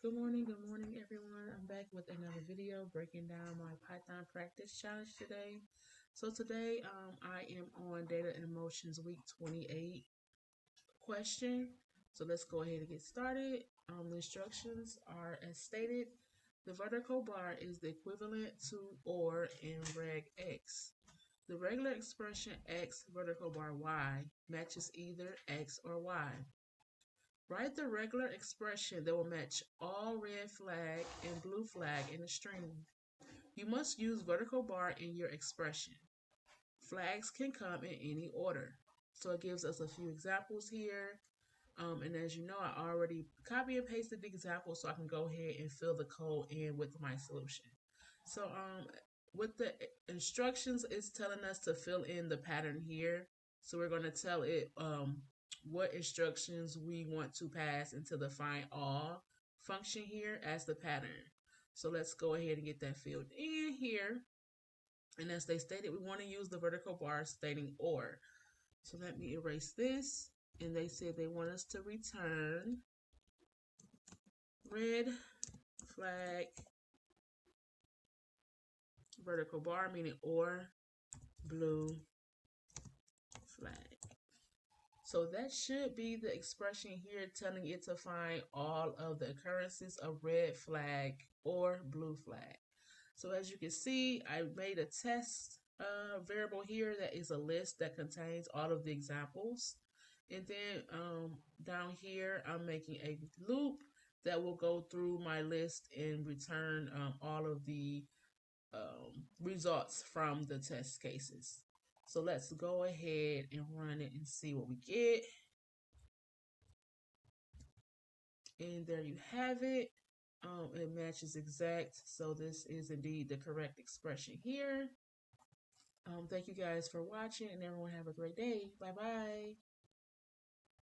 Good morning, everyone. I'm back with another video breaking down my Python practice challenge today. So today, I am on Data and Emotions Week 28 question. So let's go ahead and get started. The instructions are as stated. The vertical bar is the equivalent to or in reg x. The regular expression x vertical bar y matches either x or y. Write the regular expression that will match all red flag and blue flag in the string. You must use vertical bar in your expression. Flags can come in any order. So it gives us a few examples here. And as you know, I already copy and pasted the example so I can go ahead and fill the code in with my solution. So with the instructions, it's telling us to fill in the pattern here. So we're going to tell it what instructions we want to pass into the find all function here as the pattern. So let's go ahead and get that filled in here. And as they stated, we want to use the vertical bar stating or. So let me erase this. And they said they want us to return red flag vertical bar, meaning or, blue flag. So that should be the expression here telling it to find all of the occurrences of red flag or blue flag. So as you can see, I made a test variable here that is a list that contains all of the examples. And then down here, I'm making a loop that will go through my list and return all of the results from the test cases. So let's go ahead and run it and see what we get. And there you have it. It matches exact. So this is indeed the correct expression here. Thank you guys for watching and everyone have a great day. Bye bye.